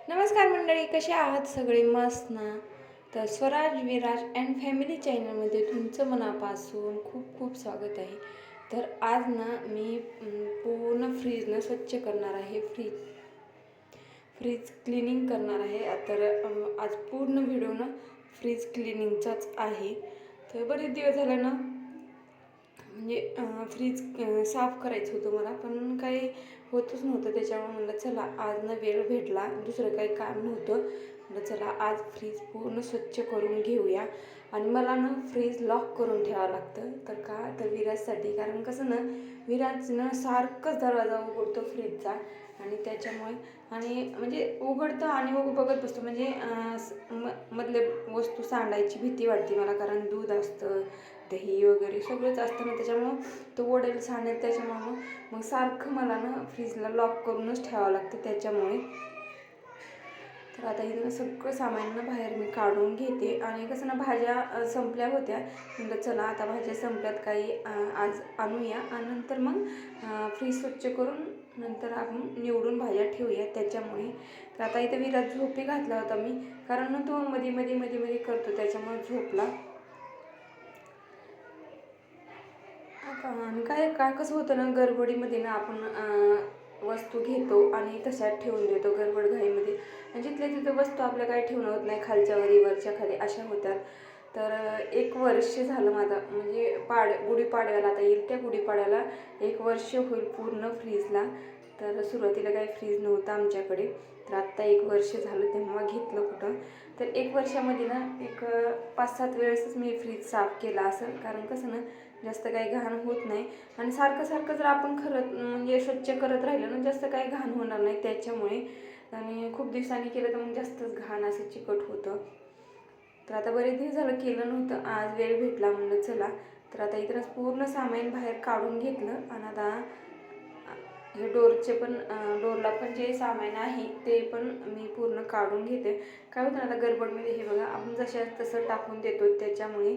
नमस्कार मंडळी, कसे आहात सगळे? मस्त ना? तर स्वराज विराज अँड फॅमिली चॅनलमध्ये तुमचं मनापासून खूप खूप स्वागत आहे. तर आज ना मी पूर्ण फ्रीजनं स्वच्छ करणार आहे. फ्रीज क्लिनिंग करणार आहे. तर आज पूर्ण व्हिडिओ ना फ्रीज क्लिनिंगचाच आहे. तर बरेच दिवस झाले ना, म्हणजे फ्रीज साफ करायचं होतं मला, पण काही होतच नव्हतं. त्याच्यामुळे म्हणलं चला आज ना वेळ भेटला, दुसरं काही काम नव्हतं, म्हणलं चला आज फ्रीज पूर्ण स्वच्छ करून घेऊया. आणि मला ना फ्रीज लॉक करून ठेवावं लागतं. तर का तर विराजसाठी, कारण कसं ना विराज ना सारखंच दरवाजा उघडतो फ्रीजचा. आणि त्याच्यामुळे आणि म्हणजे उघडतं आणि बघत बसतो, म्हणजे मधले वस्तू सांडायची भीती वाटते मला, कारण दूध असतं, दही वगैरे सगळंच असतं ना, त्याच्यामुळं तो ओढेल सांडेल. त्याच्यामुळं मग सारखं मला ना फ्रीजला लॉक करूनच ठेवावं लागतं त्याच्यामुळे. तर आता इथं सगळं सामान ना बाहेर मी काढून घेते. आणि कसं ना भाज्या संपल्या होत्या, म्हणलं चला आता भाज्या संपल्यात, काही आज आणूया आणि नंतर मग फ्रीज स्वच्छ करून नंतर आपण निवडून भाज्या ठेवूया त्याच्यामुळे. तर आता इथं विराज झोपी घातला होता मी, कारण ना तो मध्ये मध्ये मध्ये मध्ये करतो, त्याच्यामुळे झोपला. आणि काय काय कसं होतं ना, गडबडीमध्ये ना आपण वस्तू घेतो आणि तशात ठेवून देतो गडबड घाईमध्ये, आणि जिथल्या तिथं वस्तू आपल्या काही ठेवणं होत नाही, खालच्या वरी वरच्या खाली अशा होतात. तर 1 वर्ष झालं माझा, म्हणजे गुढीपाडव्याला आता येईल, त्या गुढीपाड्याला 1 वर्ष होईल पूर्ण फ्रीजला. तर सुरुवातीला काही फ्रीज नव्हतं आमच्याकडे, तर आत्ता 1 वर्ष झालं तेव्हा घेतलं कुठं. तर 1 वर्षामध्ये ना एक 5-7 वेळेसच मी फ्रीज साफ केला असेल, कारण कसं ना जास्त काही घाण होत नाही. आणि सारखं सारखं जर आपण म्हणजे स्वच्छ करत राहिलं ना, जास्त काही घाण होणार नाही त्याच्यामुळे. आणि खूप दिवसांनी केलं तर मग जास्तच घाण असं चिकट होतं. तर आता बरेच दिवस झालं केलं नव्हतं, आज वेळ भेटला म्हणलं चला. तर आता इथंच पूर्ण सामान बाहेर काढून घेतलं. आणि आता हे डोरला पण जे सामान आहे ते पण मी पूर्ण काढून घेते. काय होतं ना, आता गडबडमध्ये हे बघा, आपण जशा तसं टाकून देतो त्याच्यामुळे.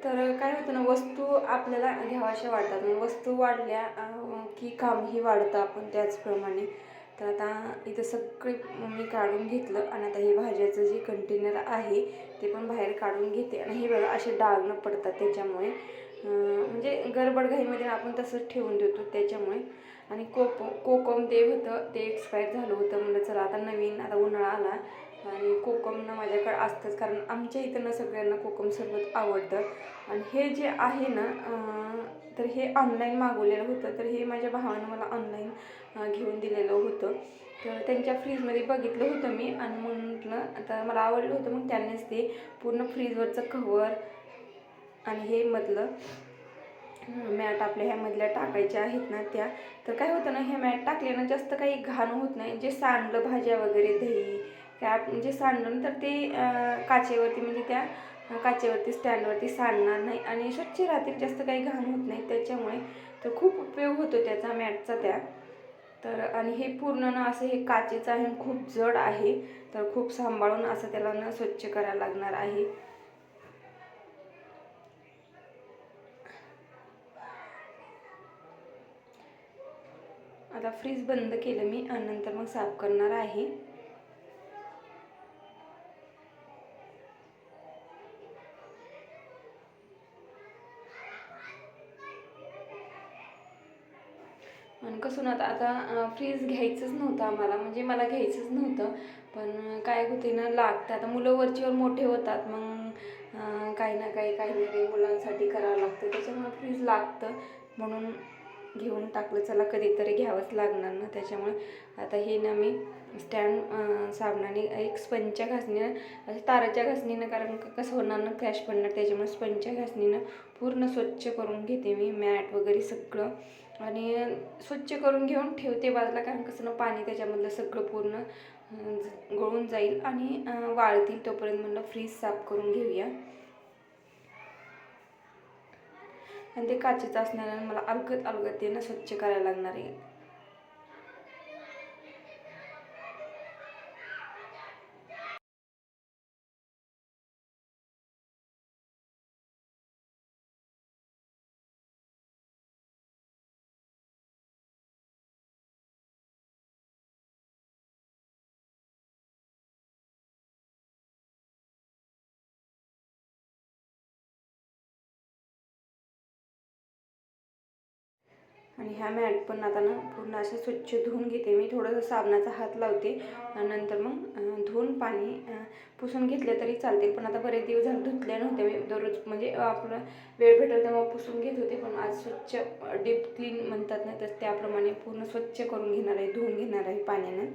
तर काय होतं ना, वस्तू आपल्याला घ्यावाशा वाटतात, वस्तू वाढल्या की कामही वाढतं आपण त्याचप्रमाणे. तर आता इथं सगळे मी काढून घेतलं. आणि आता हे भाज्याचं जे कंटेनर आहे ते पण बाहेर काढून घेते. आणि हे बघा असे डाग न पडतात त्याच्यामुळे, म्हणजे गडबडघाईमध्ये आपण तसंच ठेवून देतो त्याच्यामुळे. आणि कोकम ते होतं, ते एक्सपायर झालं होतं, म्हणलं चला आता नवीन, आता उन्हाळा आला आणि कोकम ना माझ्याकडे असतंच, कारण आमच्या इथं ना सगळ्यांना कोकम सरबत आवडतं. आणि हे जे आहे ना, तर हे ऑनलाईन मागवलेलं होतं. तर हे माझ्या भावानं मला ऑनलाईन घेऊन दिलेलं होतं. तर त्यांच्या फ्रीजमध्ये बघितलं होतं मी, आणि म्हटलं आता मला आवडलं होतं, मग त्यांनीच ते पूर्ण फ्रीजवरचं कव्हर आणि हे मधलं मॅट आपल्या ह्यामधल्या टाकायच्या आहेत ना त्या. तर काय होतं ना, हे मॅट टाकले ना जास्त काही घाण होत नाही. जे सांडलं भाज्या वगैरे, दही काय म्हणजे सांडलं तर ते काचेवरती, म्हणजे त्या काचेवरती स्टँडवरती सांडणार नाही आणि स्वच्छ राहतील, जास्त काही घाण होत नाही त्याच्यामुळे. तर खूप उपयोग होतो त्याचा मॅटचा त्या. तर आणि हे पूर्ण ना असं हे काचेचं आहे, खूप जड आहे, तर खूप सांभाळून असं त्याला ना स्वच्छ करायला लागणार आहे. आता फ्रीज बंद केलं मी आणि नंतर मग साफ करणार आहे. आणि कसं ना, आता फ्रीज घ्यायचंच नव्हतं आम्हाला, म्हणजे मला घ्यायचंच नव्हतं. पण काय होते ना, लागतं आता, मुलं वरचीवर मोठे होतात, मग काही ना काही मुलांसाठी करावं लागतं, त्याच्यामुळे फ्रीज लागतं. म्हणून घेऊन टाकलं, चला कधीतरी घ्यावंच लागणार ना त्याच्यामुळे. आता हे ना मी स्टँड साबणाने, एक स्पंजच्या घासणीनं, असं ताराच्या घासणीनं, कारण कसं होणार ना, क्रॅश पडणार, त्याच्यामुळे स्पंजच्या घासणीनं पूर्ण स्वच्छ करून घेते मी मॅट वगैरे सगळं. आणि स्वच्छ करून घेऊन ठेवते बाजूला, कारण कसं ना पाणी त्याच्यामधलं सगळं पूर्ण गळून जाईल आणि वाळतील तोपर्यंत म्हणलं फ्रीज साफ करून घेऊया. आणि ते काचेचं असणाऱ्यानं मला अलगद अलगद ते ना स्वच्छ करायला लागणार आहे. आणि ह्या मॅट पण आता ना पूर्ण अशा स्वच्छ धुवून घेते मी. थोडंसं साबणाचा हात लावते आणि नंतर मग धुवून पाणी पुसून घेतले तरी चालते. पण आता बरेच दिवस झाले धुतले नव्हते मी. दररोज म्हणजे आपलं वेळ भेटेल तेव्हा पुसून घेत होते. पण आज स्वच्छ डीप क्लीन म्हणतात ना, तर त्याप्रमाणे पूर्ण स्वच्छ करून घेणार आहे, धुवून घेणार आहे पाण्यानं.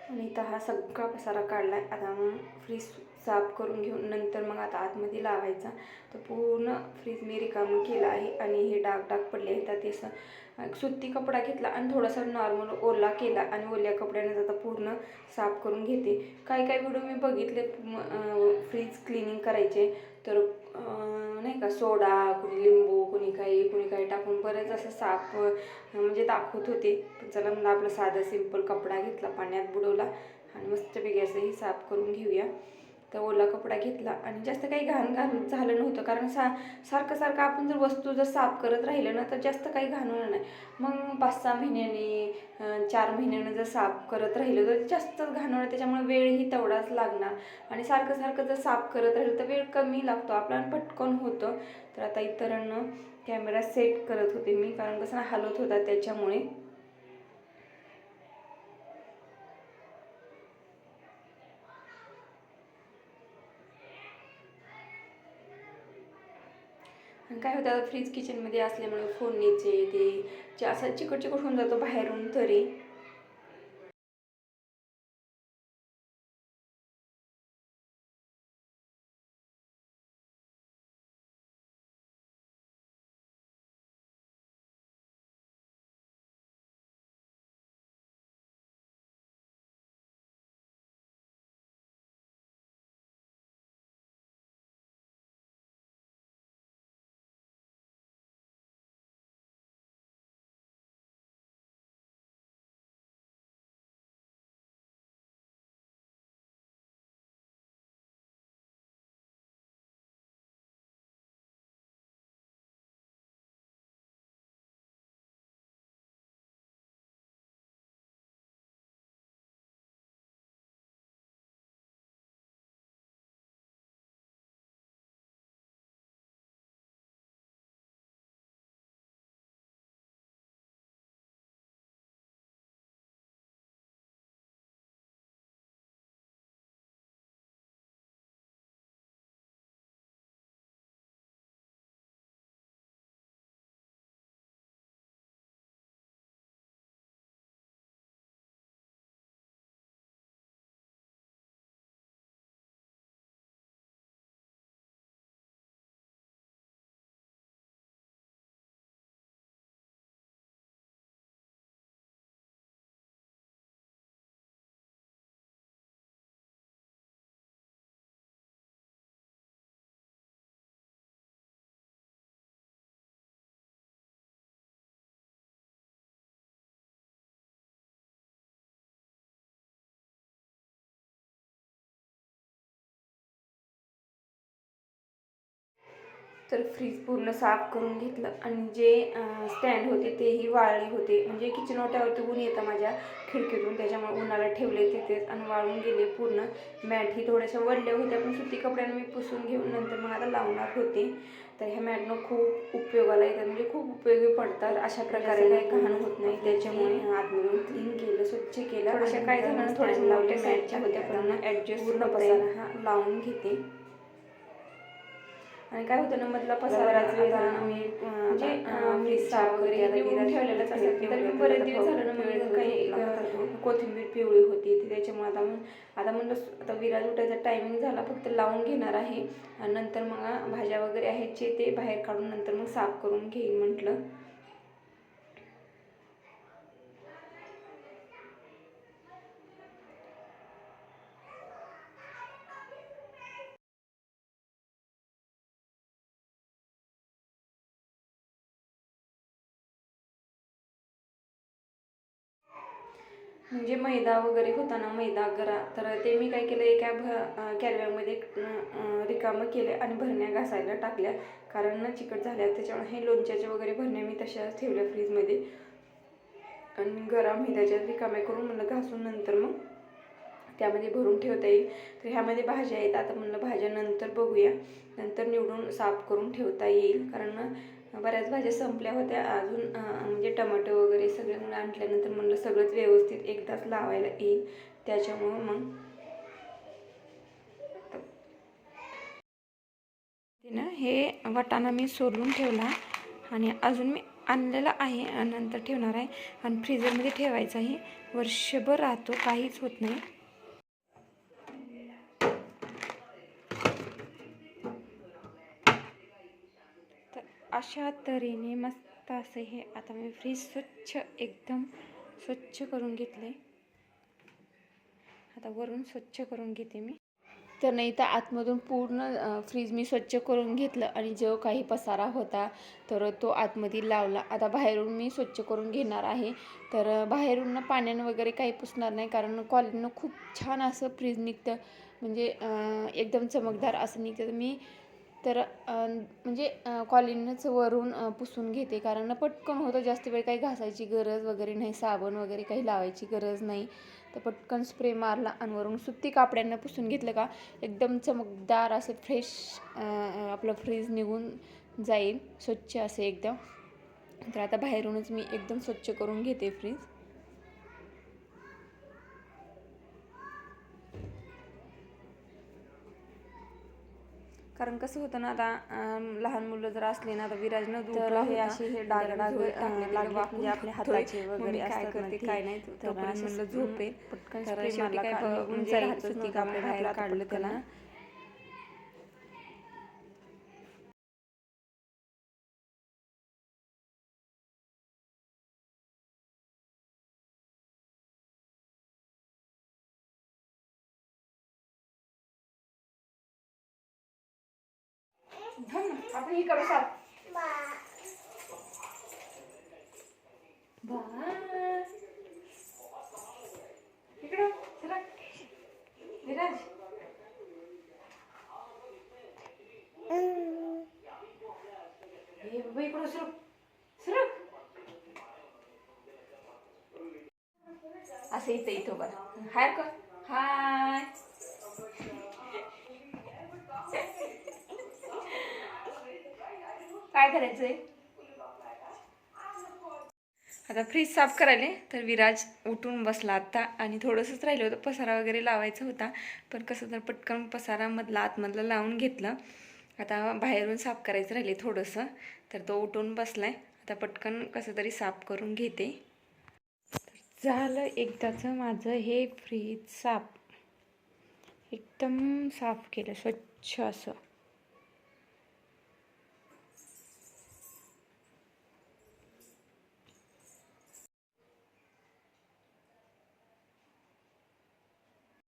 आणि इथं हा सगळा पसारा काढला आहे. आता मग फ्रीज साफ करून घेऊन नंतर मग आता आतमध्ये लावायचा. तर पूर्ण फ्रीज मी रिकामं केलं आहे. आणि हे डाग डाग पडले आहेत, तर ते सुती कपडा घेतला आणि थोडासा नॉर्मल ओला केला आणि ओल्या कपड्याने आता पूर्ण साफ करून घेते. काही व्हिडिओ मी बघितले फ्रीज क्लिनिंग करायचे, तर नाही का सोडा, कुणी लिंबू, कुणी काही टाकून बरेच असं साफ म्हणजे दाखवत होते. पण चला म्हणलं आपलं साधा सिंपल कपडा घेतला, पाण्यात बुडवला आणि मस्तपैकी असंही साफ करून घेऊया. तर ओला कपडा घेतला आणि जास्त काही घाण झालं नव्हतं. कारण सारखं आपण जर साफ करत राहिलं ना, तर जास्त काही घाण होणार नाही. मग 5-6 महिन्याने 4 महिन्यानं जर साफ करत राहिलं तर जास्त घाण होणार. त्याच्यामुळे वेळही तेवढाच लागणार. आणि सारखं जर साफ करत राहिलं तर वेळ कमी लागतो, आपल्याला पटकन होतं. तर आता इतरांना कॅमेरा सेट करत होते मी, कारण कसं हलत होता त्याच्यामुळे. आणि काय होतं, फ्रीज किचनमध्ये असल्यामुळे फोडणीचे ते असं चिकट होऊन जातो बाहेरून तरी. तर फ्रीज पूर्ण साफ करून घेतलं आणि जे स्टँड होते तेही वाळले होते. म्हणजे किचन ओट्यावरती ऊन येतं माझ्या खिडकीतून, त्याच्यामुळे उन्हाला ठेवले तिथेच आणि वाळून गेले पूर्ण. मॅटही थोड्याशा वळल्या होत्या, पण सुती कपड्यानं मी पुसून घेऊन नंतर मग आता लावणार होते. तर ह्या मॅटनं खूप उपयोगाला येतात, म्हणजे खूप उपयोगी पडतात. अशा प्रकारे काही घाण होत नाही, त्याच्यामुळे आतमधून क्लीन केलं, स्वच्छ केलं. अशा काय झालं थोड्याशा मोठ्या मॅटच्या होत्या, पण ॲडजस्ट पूर्ण पसारा हा लावून घेते. आणि काय होतं ना, मधला पसाराच वेळा मी म्हणजे फ्रीज साफ वगैरे निवडून ठेवलेलंच असेल. तर मी बरेच दिवस झालं ना, म्हणजे काही कोथिंबीर पिवळी होती, त्याच्यामुळे आता म्हणलं आता विराज उठायचा टायमिंग झाला, फक्त लावून घेणार आहे. आणि नंतर मग भाज्या वगैरे आहेत जे ते बाहेर काढून नंतर मग साफ करून घेईन म्हटलं. म्हणजे मैदा वगैरे होता ना, मैदा गरा, तर ते मी काय केलं, एका कॅरव्यामध्ये रिकामं केलं आणि भरण्या घासायला टाकल्या, कारण ना चिकट झाल्या. त्याच्यामुळे हे लोणच्याचे वगैरे भरण्या मी तशाच ठेवल्या फ्रीजमध्ये. आणि गरम आहे त्याच्यात रिकाम्या करून म्हणलं घासून नंतर मग त्यामध्ये भरून ठेवता येईल. तर ह्यामध्ये भाज्या आहेत. आता म्हणलं भाज्या नंतर बघूया, नंतर निवडून साफ करून ठेवता येईल. कारण बऱ्याच भाज्या संपल्या होत्या अजून, म्हणजे टमाटो वगैरे सगळे म्हणून आणल्यानंतर म्हणलं सगळंच व्यवस्थित एकदाच लावायला येईल. त्याच्यामुळं मग ना हे वाटाणा मी सोलून ठेवला आणि अजून मी आणलेला आहे आणि नंतर ठेवणार आहे आणि फ्रीजरमध्ये ठेवायचं आहे. वर्षभर राहतो, काहीच होत नाही. तर अशा तऱ्हेने मस्त असं हे आता मी फ्रीज स्वच्छ एकदम स्वच्छ करून घेतले. आता वरून स्वच्छ करून घेते मी. तर नाही तर आतमधून पूर्ण फ्रीज मी स्वच्छ करून घेतलं आणि जो काही पसारा होता तर तो आतमध्ये लावला. आता बाहेरून मी स्वच्छ करून घेणार आहे. तर बाहेरून पाण्यानं वगैरे काही पुसणार नाही, कारण कॉलिननं खूप छान असं फ्रीज निघतं, म्हणजे एकदम चमकदार असं निघतं. मी तर म्हणजे कॉलिनच वरून पुसून घेते, कारण पटकन होतं, जास्त वेळ काही घासायची गरज वगैरे नाही, साबण वगैरे काही लावायची गरज नाही. तर पटकन स्प्रे मारला आणि वरून सुती कापड्यांना पुसून घेतलं का एकदम चमकदार असं फ्रेश आपलं फ्रीज निघून जाईल, स्वच्छ असे एकदम. तर आता बाहेरूनच मी एकदम स्वच्छ करून घेते फ्रीज. कारण कसं होतं ना, आता लहान मुलं जर असले ना, आता विराज न दूर हे असे हे डाग लागले म्हणजे आपल्या हाताचे वगैरे काय करते काय नाही, तोपर्यंत म्हणलं झोपेल पटकन स्प्रे मारला का निघून जाईल. सुती कापड बाहेर काढलं त्याला. आपण ही करू साप इकडं चला विराज. हे बाबा इकडं सरक सरक. असं इथं बरं हाय का. हाय काय करायचंय आता फ्रीज साफ करायला. तर विराज उठून बसला आता आणि थोडंसंच राहिलं होतं, पसारा वगैरे लावायचा होता, पण कसं तर पटकन पसारामधला आतमधलं लावून घेतलं. आता बाहेरून साफ करायचं राहिले थोडंसं, तर तो उठून बसलाय. आता पटकन कसं तरी साफ करून घेते. झालं एकदाचं माझं हे फ्रीज साफ, एकदम साफ केलं स्वच्छ असं.